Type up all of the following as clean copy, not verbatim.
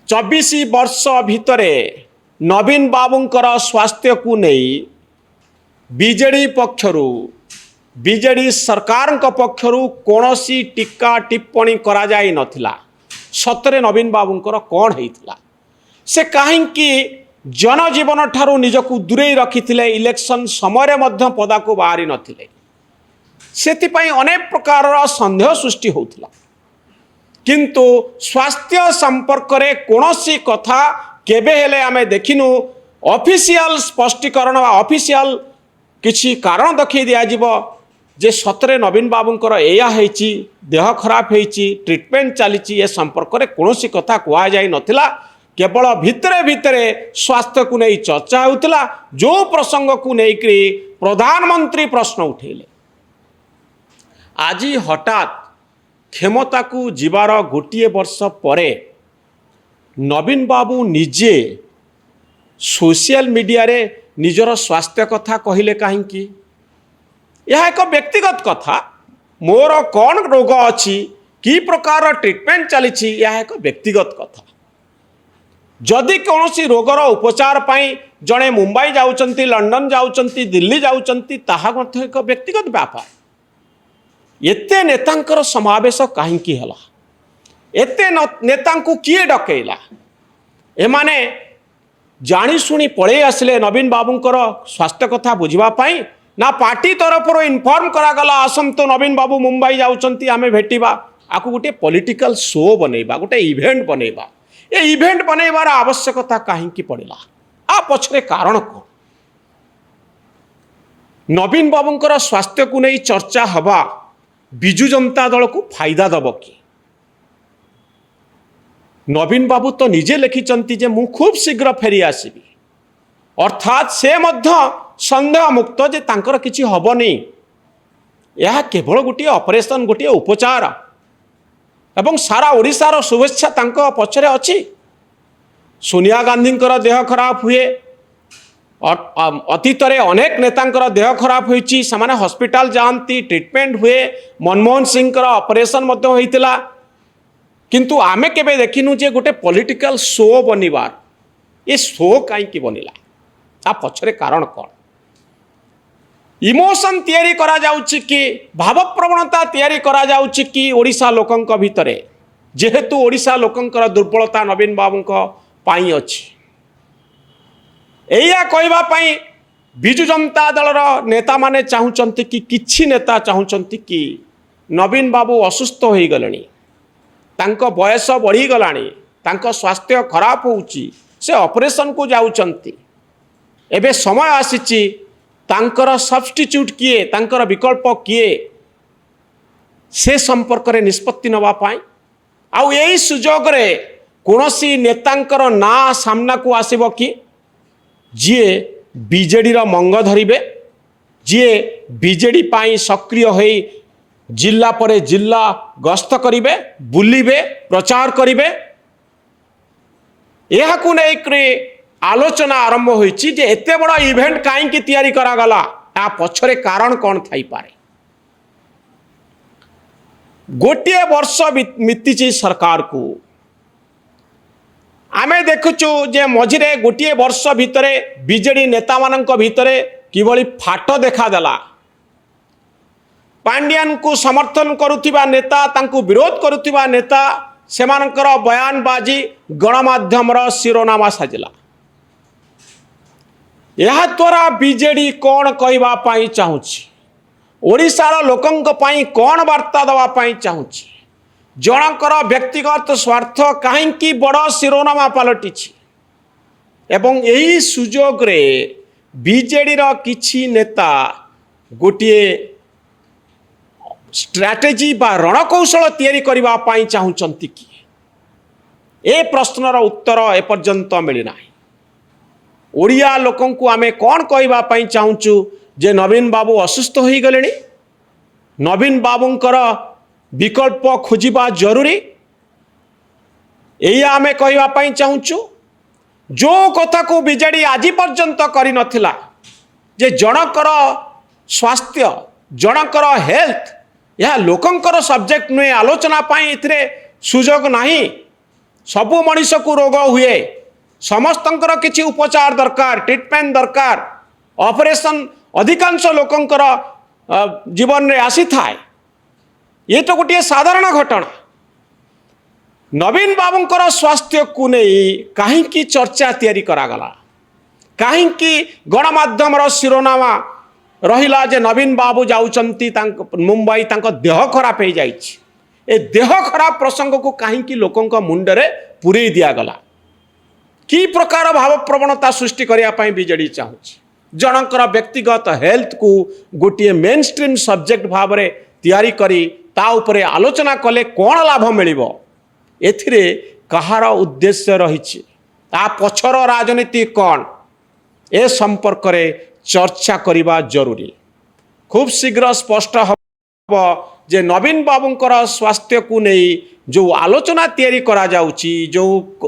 24 वर्ष भितर नवीन बाबूंकर स्वास्थ्य को नहीं बीजेडी पक्षर बीजेडी सरकार पक्षर कौन टीका टिप्पणी करा जाई नथिला। सतरे नवीन बाबूंकर कौन होता से कहीं जनजीवन ठारू निजकू दूरे रखिथिले इलेक्शन समय मध्य पदा को बाहरी नथिले सेतिपई अनेक प्रकार संदेह सृष्टि होता किंतु स्वास्थ्य संपर्क रे कोनोसी कथा केबे हेले आमे देखिनु ऑफिशियल स्पष्टीकरण ऑफिशियल किछि कारण देखि दिया जीवो जे सतरे नवीन बाबूंकर एया हेची देह खराब हेची ट्रीटमेंट चलीची ए संपर्क रे कोनोसी कथा कुआ जाई नथिला केवल भितरे भितरे स्वास्थ्य को नहीं चर्चा होता जो प्रसंग को लेकर प्रधानमंत्री प्रश्न उठेले आज हठात क्षमता को जीवार गोटे वर्ष परे नवीन बाबू निजे सोशल मीडिया रे निजर स्वास्थ्य कथा कहले कहीं यह एक व्यक्तिगत कथा मोर कौन रोग अच्छी कि प्रकार ट्रीटमेंट चली यह एक व्यक्तिगत कथा जदि कौन सी रोगर उपचार पाई जड़े मुंबई जाउचंती लंडन जाउचंती दिल्ली जाउचंती ताहा मध्य एक व्यक्तिगत व्यापार एते नेतांकर समावेश कहीं हला एते नेतांकु किए डकैला एमाने जानी शुणी पड़े आसिले नवीन बाबूंकर स्वास्थ्य कथा बुझिबा पाई ना पार्टी तरफ इनफॉर्म करागला आसंतो नवीन बाबू मुंबई जाउचंती आमे भेटिबा आकु गोटे पॉलिटिकल शो बनेबा गोटे इवेंट बनेबा ये इवेंट बनैबार आवश्यकता कहीं पड़ेगा आ पछरे कारण कौन नवीन बाबूंकर स्वास्थ्य को नहीं चर्चा हवा बिजु जनता दल को फायदा दब कि नवीन बाबू तो निजे लिखिचंती जे मु खूब शीघ्र फेरी आसीबी अर्थात से मध्य संदेह मुक्त जे तांकर किछि हबनी यह केवल गोटे ऑपरेशन गोटे उपचार एवं सारा ओडिशार शुभेच्छा तांको पछरे अछि सोनिया गांधींकर देह खराब हुए अतीत अनेक नेतांकर देह खराब होइछि समाने हॉस्पिटल जानती ट्रीटमेंट हुए मनमोहन सिंह ऑपरेशन मध्य होइतिला किंतु आमे केबे देखिनु जे गोटे पॉलिटिकल शो बनिबार ये शो काई बनिला आ पछरे कारण कौन इमोशन तैयारी करा जाउछि कि भाव प्रवणता तैयारी करा जाउछि कि ओडिशा लोकंक भितरे जेहेतु ओडिशा लोकंकर दुर्बलता नवीन बाबूंक पाई अछि एया कहबा पाई बिजु जनता दलर नेता माने चाहुचंती कि किछि नेता चाहुचंती कि नवीन बाबू असुस्थ होई गलेनी तांको बयस बढ़ी गलानी तांको स्वास्थ्य खराब होउछि से ऑपरेशन को जाउचंती एबे समय आसीछि तांकर सब्स्टिट्यूट किए तांकर विकल्प किए से संपर्क रे निष्पत्ति नवा पाई आउ यही सुजोग रे कोनोसी नेतांकर ना सामना को आसीबो कि जी बीजेडी रो मंग धरिबे जी बीजेडी पाई सक्रिय होई जिला परे जिला गस्त करिवे बुलिबे प्रचार करिवे यह को नै आलोचना आरंभ होइछि जे एते बड़ा इवेंट काई की तैयारी करा गला आ पछरे कारण कौन थाई पारे गोटे वर्ष मितिछि सरकार को आमे देखुचु जे मझिरे गोटे वर्ष भितरे बीजेडी नेता मानक भितरे किभली फाट देखा देला पांड्यान को समर्थन करुथिबा नेता तांकु विरोध करुथिबा नेता सेमानकर बयानबाजी गणमाध्यम शिरोनामा साजिला यह द्वारा बीजेडी कौन कहबा पाई चाहूची ओडिशार लोकंक पाई कौन वार्ता दवा पाई चाहूची जनकर व्यक्तिगत स्वार्थ कहीं बड़ शिरोनामा पलटिछि एवं यही सुजोग रे बीजेडी रो किछि नेता गोटे स्ट्रैटेजी बा रणकौशल तैयारी करबा पाई चाहूचंती कि ए प्रश्नर उत्तर एपर्यंत मिलना ओडिया लोकं को आमे कौन कहबा पाई चाहूचु जे नवीन बाबू असुस्थ हो गले नवीन बाबूंकर विकल्प खोजिबा जरूरी यही आमे कहबा पाई चाहूचु जो कथा को बीजेडी आज पर्यंत करि नथिला जे जनकर स्वास्थ्य जनकर हेल्थ यह लोकंकर सब्जेक्ट नुहे आलोचना पाई इथरे सुजोग नहीं सबु मनीष को रोग हुए समस्तंकर किछि उपचार दरकार ट्रीटमेंट दरकार ऑपरेशन अधिकांश लोकंकर जीवन में आसी थाए ये तो गोटे साधारण घटना नवीन बाबूंकर स्वास्थ्य को नहीं कहीं चर्चा तैयारी करागला कहीं गणमाध्यम शिरोनामा रहिला जे नवीन बाबू जाउचंती मुंबई तांको देह खराब हो जाइछि ए देह खराब प्रसंग को कहीं लोकों मुंडरे पूरे दिगला कि प्रकार भाव प्रवणता सृष्टि करने बीजेडी चाहूँगी जनकर व्यक्तिगत हेल्थ को गोटे मेन स्ट्रीम सब्जेक्ट भाव में तैयारी करी ता उपरे आलोचना कले कौन लाभ मिलिबो एथिरे कहार उद्देश्य रही ता पछर राजनीति कौन ए संपर्क रे चर्चा करिबा जरूरी खूब शीघ्र स्पष्ट हब जे नवीन बाबूंकर स्वास्थ्य को नहीं जो आलोचना तैयारी करा जाउची जो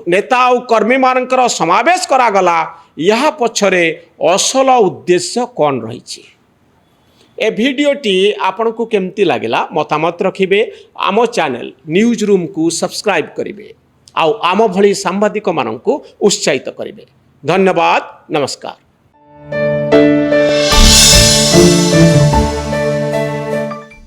नेता और कर्मी मानकर समावेश करागला यह पछरे असल उद्देश्य कौन रही ए भिडियोटी आपन को केमती लागला मतामत रखिबे आम चैनल न्यूज रूम को सब्सक्राइब करिवे आउ आम भली सांबादिक माननकु उत्साहित करिवे धन्यवाद नमस्कार।